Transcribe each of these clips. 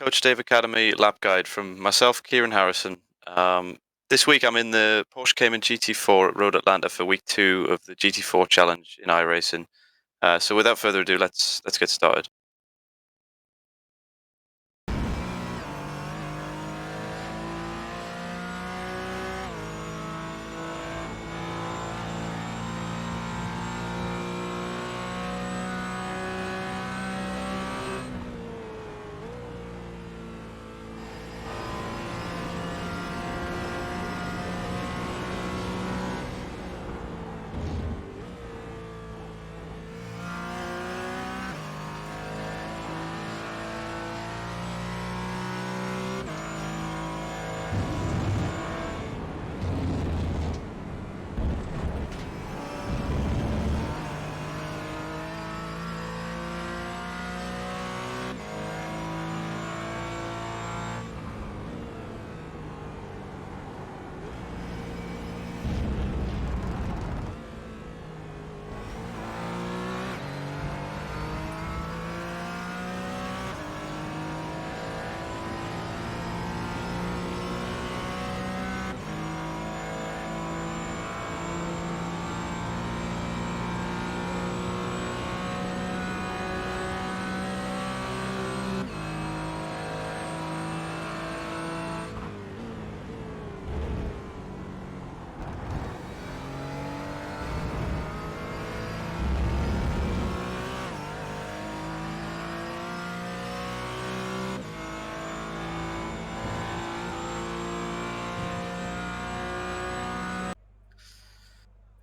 Coach Dave Academy lap guide from myself, Kieran Harrison. This week I'm in the Porsche Cayman GT4 at Road Atlanta for week 2 of the GT4 challenge in iRacing. So without further ado, let's get started.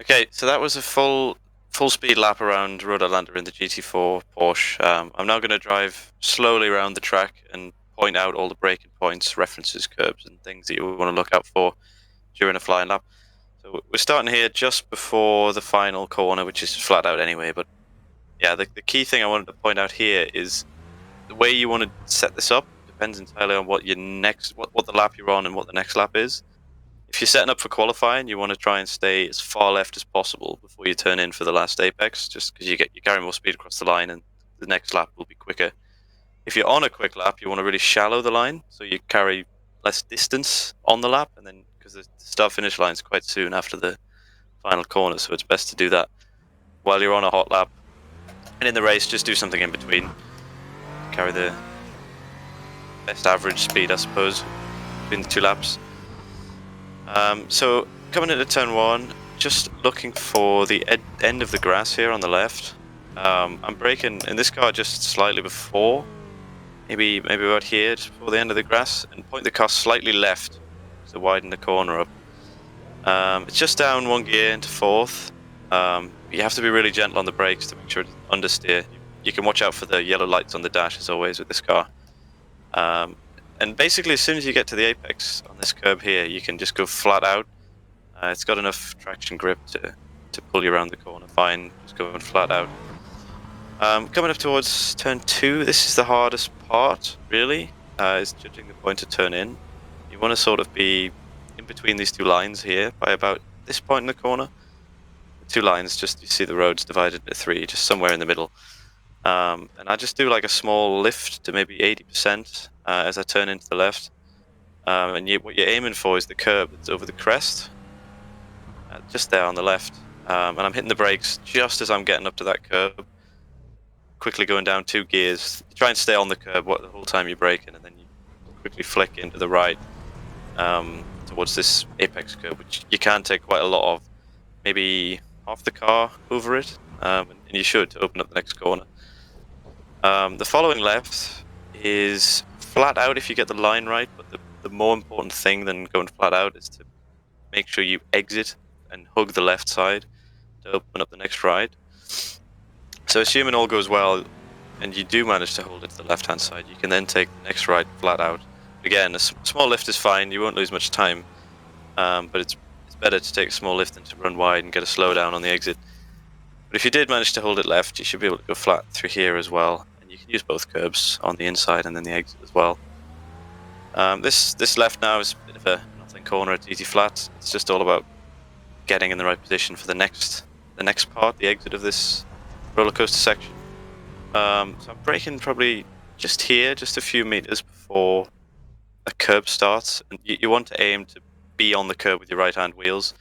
Okay, so that was a full speed lap around Road Atlanta in the GT4 Porsche. I'm now going to drive slowly around the track and point out all the braking points, references, curbs, and things that you want to look out for during a flying lap. So we're starting here just before the final corner, which is flat out anyway. But yeah, the key thing I wanted to point out here is the way you want to set this up depends entirely on what your what the lap you're on and what the next lap is. If you're setting up for qualifying, you want to try and stay as far left as possible before you turn in for the last apex, just because you carry more speed across the line and the next lap will be quicker. If you're on a quick lap, you want to really shallow the line, so you carry less distance on the lap, and then because the start-finish line is quite soon after the final corner, so it's best to do that while you're on a hot lap. And in the race, just do something in between. Carry the best average speed, I suppose, between the two laps. So coming into turn 1, just looking for the end of the grass here on the left. I'm braking in this car just slightly before, maybe about here, just before the end of the grass, and point the car slightly left to widen the corner up. It's just down 1 gear into 4th. You have to be really gentle on the brakes to make sure to understeer. You can watch out for the yellow lights on the dash as always with this car. And basically, as soon as you get to the apex on this curb here, you can just go flat out. It's got enough traction grip to pull you around the corner fine, just going flat out. Coming up towards turn 2, this is the hardest part, really, is judging the point to turn in. You want to sort of be in between these two lines here by about this point in the corner. The two lines, just you see the road's divided into 3, just somewhere in the middle. And I just do like a small lift to maybe 80% as I turn into the left. And what you're aiming for is the curb that's over the crest, just there on the left. And I'm hitting the brakes just as I'm getting up to that curb, quickly going down 2 gears. You try and stay on the curb the whole time you're braking, and then you quickly flick into the right towards this apex curb, which you can take quite a lot of, maybe half the car over it, and you should to open up the next corner. The following left is flat out if you get the line right, but the more important thing than going flat out is to make sure you exit and hug the left side to open up the next ride. So assuming all goes well and you do manage to hold it to the left-hand side, you can then take the next ride flat out. Again, a small lift is fine, you won't lose much time, but it's better to take a small lift than to run wide and get a slowdown on the exit. But if you did manage to hold it left, you should be able to go flat through here as well. And you can use both curbs on the inside and then the exit as well. This left now is a bit of a nothing corner at easy flat. It's just all about getting in the right position for the next part, the exit of this roller coaster section. So I'm braking probably just here, just a few meters before a curb starts, and you want to aim to be on the curb with your right-hand wheels.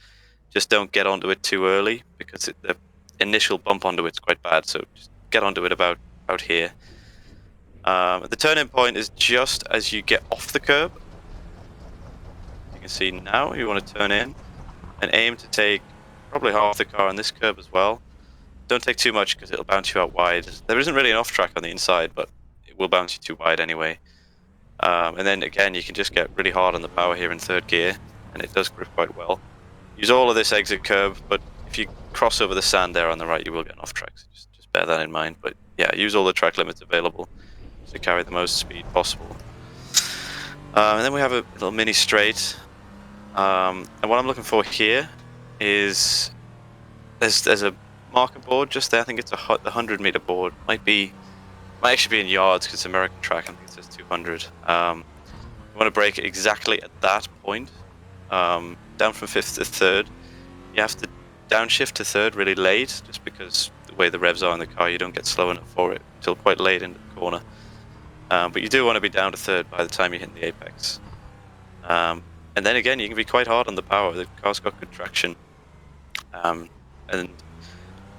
Just don't get onto it too early, because the initial bump onto it's quite bad. So just get onto it about here. The turning point is just as you get off the curb. As you can see now, you want to turn in and aim to take probably half the car on this curb as well. Don't take too much because it'll bounce you out wide. There isn't really an off track on the inside, but it will bounce you too wide anyway. And then again, you can just get really hard on the power here in third gear, and it does grip quite well. Use all of this exit curve, but if you cross over the sand there on the right, you will get an off track. So just bear that in mind. But yeah, use all the track limits available to carry the most speed possible. And then we have a little mini straight. And what I'm looking for here is there's a marker board just there. I think it's the 100-meter board. Might actually be in yards because it's American track. I think it says 200. You want to brake it exactly at that point. Down from fifth to third. You have to downshift to third really late, just because the way the revs are in the car, you don't get slow enough for it until quite late into the corner. But you do want to be down to third by the time you hit the apex. And then again, you can be quite hard on the power. The car's got good traction. And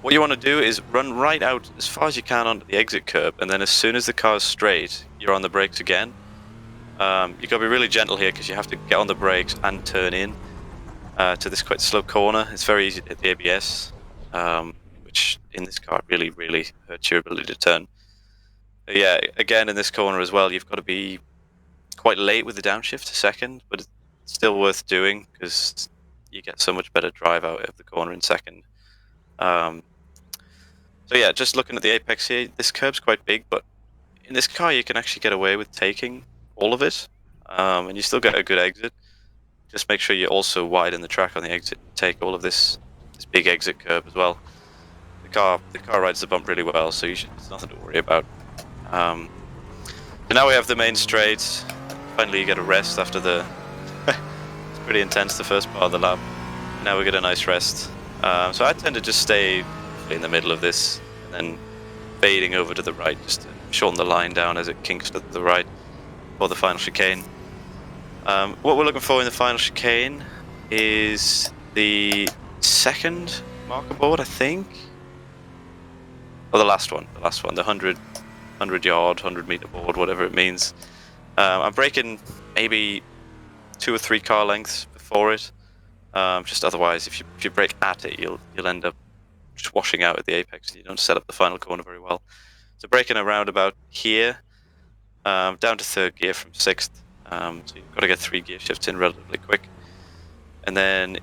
what you want to do is run right out as far as you can onto the exit curb, and then as soon as the car's straight, you're on the brakes again. You've got to be really gentle here because you have to get on the brakes and turn in to this quite slow corner. It's very easy to hit the ABS, which in this car really, really hurts your ability to turn. But yeah, again in this corner as well, you've got to be quite late with the downshift to second, but it's still worth doing because you get so much better drive out of the corner in second. So yeah, just looking at the apex here, this curb's quite big, but in this car you can actually get away with taking all of it, and you still get a good exit. Just make sure you also widen the track on the exit, take all of this big exit curb as well. The car rides the bump really well, so there's nothing to worry about. So now we have the main straight. Finally you get a rest after the it's pretty intense the first part of the lap. Now we get a nice rest. So I tend to just stay in the middle of this and then fading over to the right just to shorten the line down as it kinks to the right for the final chicane. What we're looking for in the final chicane is the second marker board, I think. Or the last one, the 100-yard, 100-meter board, whatever it means. I'm braking maybe 2 or 3 car lengths before it. Just otherwise, if you brake at it, you'll end up just washing out at the apex. You don't set up the final corner very well. So braking around about here, down to third gear from sixth. So you've got to get 3 gear shifts in relatively quick. And then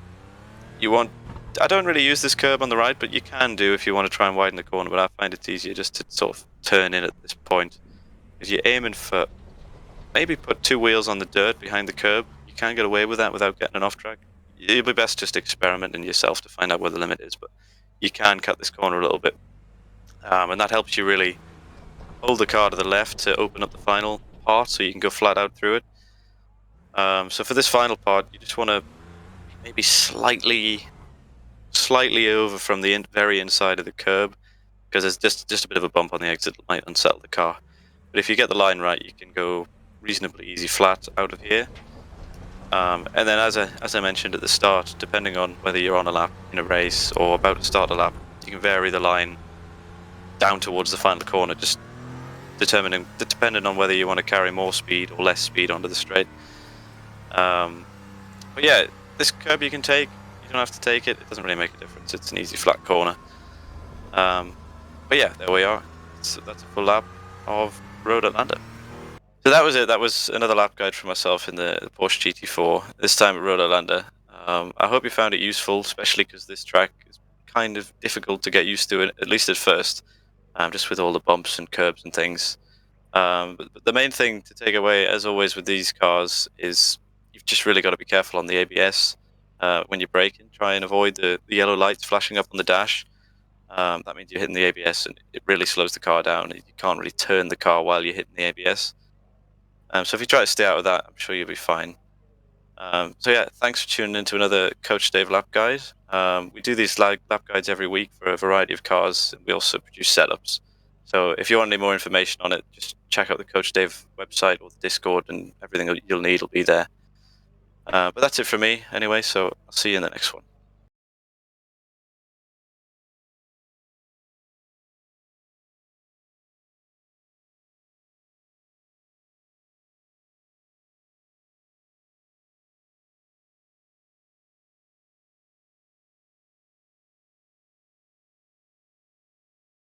I don't really use this curb on the right, but you can do if you want to try and widen the corner, but I find it's easier just to sort of turn in at this point. Because you're aiming for, maybe put 2 wheels on the dirt behind the curb. You can get away with that without getting an off track. It'll be best just experimenting yourself to find out where the limit is, but you can cut this corner a little bit. And that helps you really hold the car to the left to open up the final part so you can go flat out through it. So for this final part, you just want to maybe slightly over from the very inside of the curb, because there's just a bit of a bump on the exit that might unsettle the car. But if you get the line right, you can go reasonably easy flat out of here. And then as I mentioned at the start, depending on whether you're on a lap in a race or about to start a lap, you can vary the line down towards the final corner, just depending on whether you want to carry more speed or less speed onto the straight. But yeah, this curb you can take, you don't have to take it, it doesn't really make a difference, it's an easy flat corner. But yeah, there we are. That's a full lap of Road Atlanta. So that was it. That was another lap guide for myself in the Porsche GT4, this time at Road Atlanta. I hope you found it useful, especially because this track is kind of difficult to get used to, at least at first, just with all the bumps and curbs and things. But the main thing to take away, as always with these cars, is you've just really got to be careful on the ABS when you're braking. Try and avoid the yellow lights flashing up on the dash. That means you're hitting the ABS and it really slows the car down. You can't really turn the car while you're hitting the ABS. So if you try to stay out of that, I'm sure you'll be fine. So yeah, thanks for tuning in to another Coach Dave lap guide. We do these lap guides every week for a variety of cars. We also produce setups. So if you want any more information on it, just check out the Coach Dave website or the Discord, and everything you'll need will be there. But that's it for me anyway, so I'll see you in the next one.